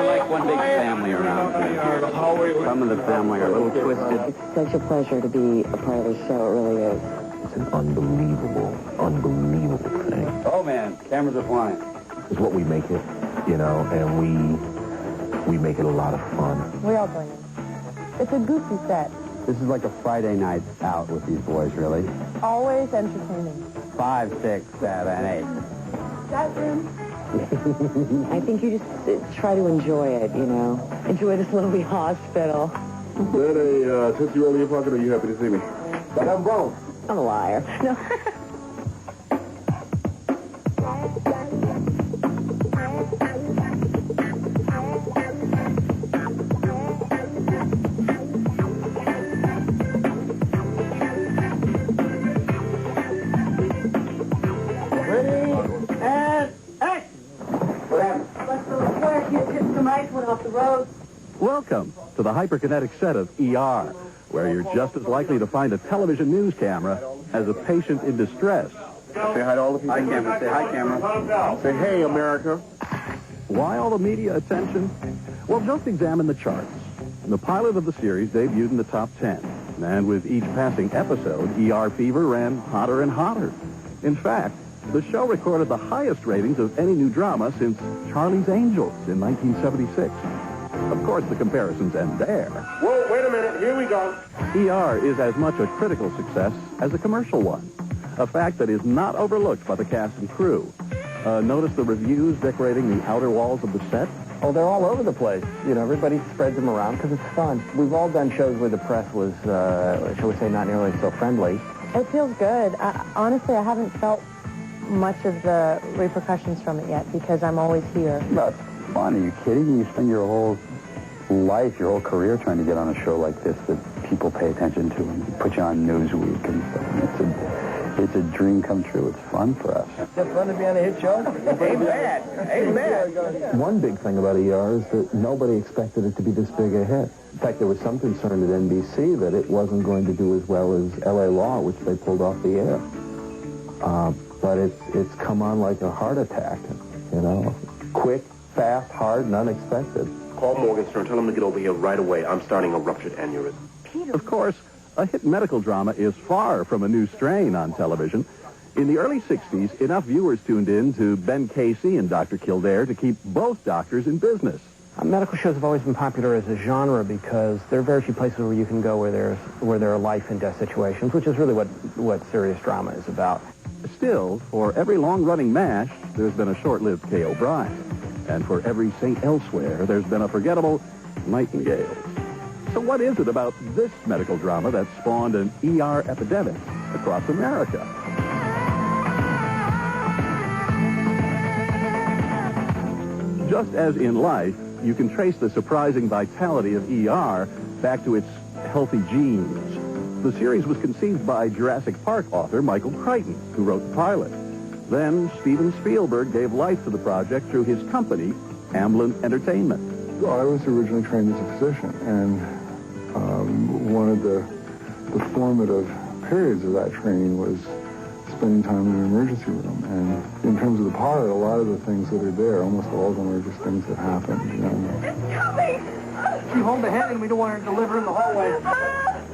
We're like one big family around here. Some of the family are a little twisted. It's such a pleasure to be a part of the show. It really is. It's an unbelievable thing. Oh, man, cameras are flying. It's what we make it, you know, and we make it a lot of fun. We all bring it. It's a goofy set. This is like a Friday night out with these boys, really. Always entertaining. 5, 6, 7, 8. That room. I think you just try to enjoy it, you know. Enjoy this little wee hospital. Is that a Tootsie Roll in your pocket, or are you happy to see me? But I'm broke. I'm a liar. No. Welcome to the hyperkinetic set of ER, where you're just as likely to find a television news camera as a patient in distress. Say hi to all the people. Hi, camera. Say hi, camera. Say hey, America. Why all the media attention? Well, just examine the charts. The pilot of the series debuted in the top 10, and with each passing episode, ER fever ran hotter and hotter. In fact, the show recorded the highest ratings of any new drama since Charlie's Angels in 1976. Of course, the comparisons end there. Whoa, wait a minute. Here we go. ER is as much a critical success as a commercial one, a fact that is not overlooked by the cast and crew. Notice the reviews decorating the outer walls of the set? Oh, they're all over the place. You know, everybody spreads them around because it's fun. We've all done shows where the press was, shall we say, not nearly so friendly. It feels good. Honestly, I haven't felt much of the repercussions from it yet because I'm always here. No, it's fun. Are you kidding? You spend your whole life, your whole career trying to get on a show like this that people pay attention to and put you on Newsweek and stuff. It's a dream come true. It's fun for us. It's fun to be on a hit show. Amen. Amen. One big thing about ER is that nobody expected it to be this big a hit. In fact, there was some concern at NBC that it wasn't going to do as well as L.A. Law, which they pulled off the air. But it's come on like a heart attack, you know. Quick, fast, hard, and unexpected. Call Morgenstern. Tell him to get over here right away. I'm starting a ruptured aneurysm. Of course, a hit medical drama is far from a new strain on television. In the early 60s, enough viewers tuned in to Ben Casey and Dr. Kildare to keep both doctors in business. Medical shows have always been popular as a genre because there are very few places where you can go where there are life and death situations, which is really what serious drama is about. Still, for every long-running MASH, there's been a short-lived Kay O'Brien. And for every St. Elsewhere, there's been a forgettable Nightingale. So what is it about this medical drama that spawned an ER epidemic across America? Just as in life, you can trace the surprising vitality of ER back to its healthy genes. The series was conceived by Jurassic Park author Michael Crichton, who wrote the pilot. Then Steven Spielberg gave life to the project through his company, Amblin Entertainment. Well, I was originally trained as a physician, and one of the formative periods of that training was spending time in an emergency room. And in terms of the pilot, a lot of the things that are there, almost all of them are just things that happen. You know? It's coming! She hold the head, and we don't want her to deliver in the hallway.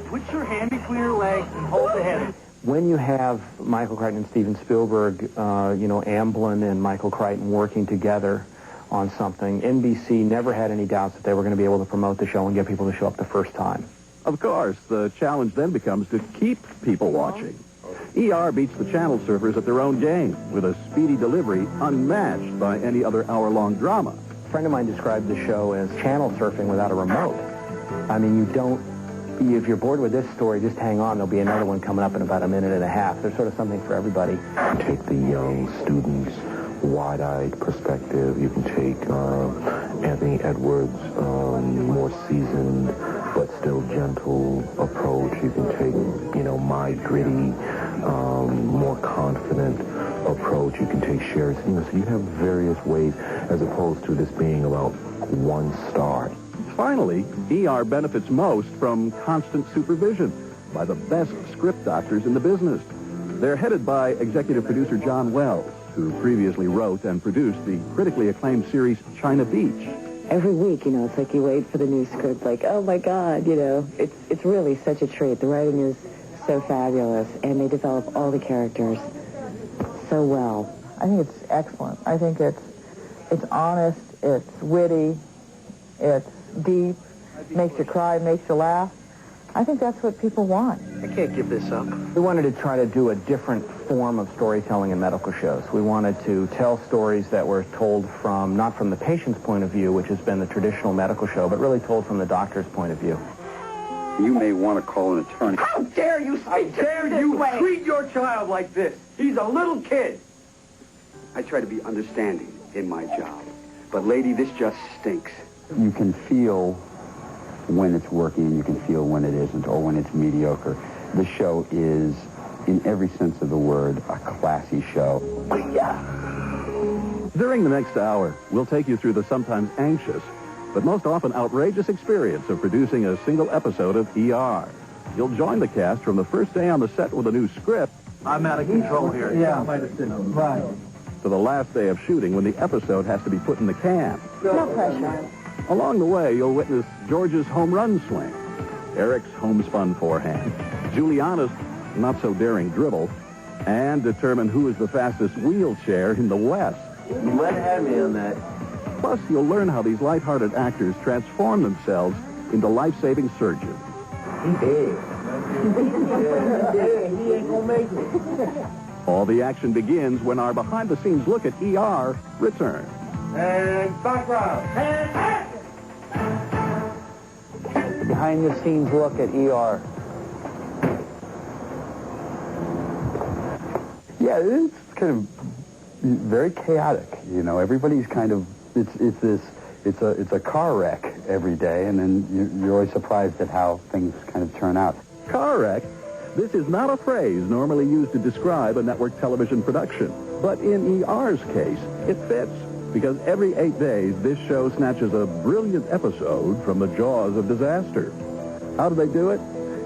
Switch your hand between her legs and hold the head. When you have Michael Crichton and Steven Spielberg, Amblin and Michael Crichton working together on something, NBC never had any doubts that they were going to be able to promote the show and get people to show up the first time. Of course, the challenge then becomes to keep people watching. ER beats the channel surfers at their own game with a speedy delivery unmatched by any other hour-long drama. A friend of mine described the show as channel surfing without a remote. I mean, if you're bored with this story, just hang on. There'll be another one coming up in about a minute and a half. There's sort of something for everybody. Take the young students' wide-eyed perspective. You can take Anthony Edwards' more seasoned but still gentle approach. You can take, my gritty, more confident approach. You can take shares. So you have various ways as opposed to this being about one star. Finally, ER benefits most from constant supervision by the best script doctors in the business. They're headed by executive producer John Wells, who previously wrote and produced the critically acclaimed series China Beach. every week, you know, it's like you wait for the new script, like, oh my God, you know, it's really such a treat. The writing is so fabulous, and they develop all the characters so well. I think it's excellent. I think it's honest, it's witty, it's deep, makes you cry, makes you laugh. I think that's what people want. I can't give this up. We wanted to try to do a different form of storytelling in medical shows. We wanted to tell stories that were told from, not from the patient's point of view, which has been the traditional medical show, but really told from the doctor's point of view. You may want to call an attorney. How dare you speak treat your child like this? He's a little kid. I try to be understanding in my job. But, lady, this just stinks. You can feel when it's working and you can feel when it isn't, or when it's mediocre. The show is, in every sense of the word, a classy show. During the next hour, we'll take you through the sometimes anxious, but most often outrageous experience of producing a single episode of ER. You'll join the cast from the first day on the set with a new script. I'm out of control here. Yeah. Right. To the last day of shooting when the episode has to be put in the can. No pressure. Along the way, you'll witness George's home run swing, Eric's homespun forehand, Juliana's not-so-daring dribble, and determine who is the fastest wheelchair in the West. You might have had me on that. Plus, you'll learn how these light-hearted actors transform themselves into life-saving surgeons. He ain't gonna make it. All the action begins when our behind-the-scenes look at ER returns. And background. And action! Behind-the-scenes look at ER. Yeah, it's kind of very chaotic. You know, everybody's kind of it's a car wreck every day, and then you're always surprised at how things kind of turn out. Car wreck? This is not a phrase normally used to describe a network television production. But in ER's case, it fits. Because every 8 days, this show snatches a brilliant episode from the jaws of disaster. How do they do it?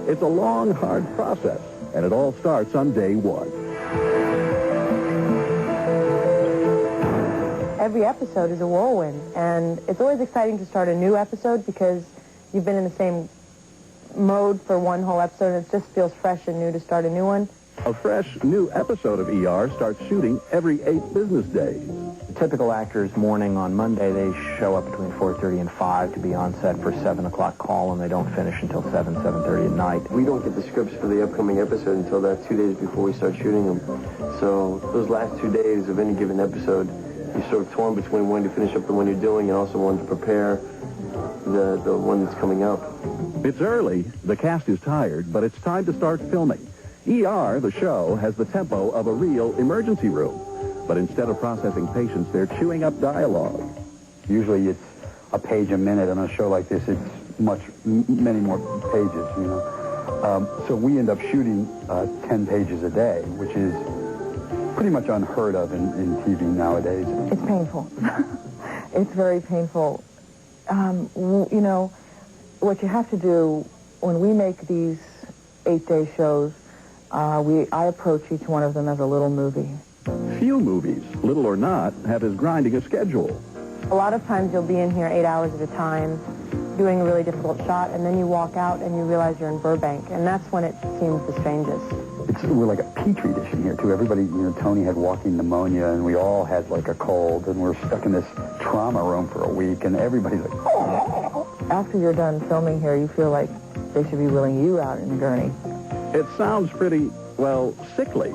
It's a long, hard process, and it all starts on day one. Every episode is a whirlwind, and it's always exciting to start a new episode because you've been in the same mode for one whole episode, and it just feels fresh and new to start a new one. A fresh, new episode of ER starts shooting every 8 business days. The typical actor's morning on Monday, they show up between 4:30 and 5 to be on set for 7 o'clock call, and they don't finish until 7:30 at night. We don't get the scripts for the upcoming episode until that 2 days before we start shooting them. So those last 2 days of any given episode, you're sort of torn between wanting to finish up the one you're doing and also wanting to prepare the one that's coming up. It's early, the cast is tired, but it's time to start filming. ER, the show, has the tempo of a real emergency room. But instead of processing patients, they're chewing up dialogue. Usually it's a page a minute. On a show like this, it's many more pages, you know. So we end up shooting 10 pages a day, which is pretty much unheard of in TV nowadays. It's painful. It's very painful. You know, what you have to do when we make these 8-day shows, I approach each one of them as a little movie. Few movies, little or not, have as grinding a schedule. A lot of times you'll be in here 8 hours at a time doing a really difficult shot, and then you walk out and you realize you're in Burbank, and that's when it seems the strangest. We're like a petri dish in here, too. Everybody, you know, Tony had walking pneumonia, and we all had, like, a cold, and we're stuck in this trauma room for a week, and everybody's like, oh! After you're done filming here, you feel like they should be wheeling you out in a gurney. It sounds pretty, well, sickly.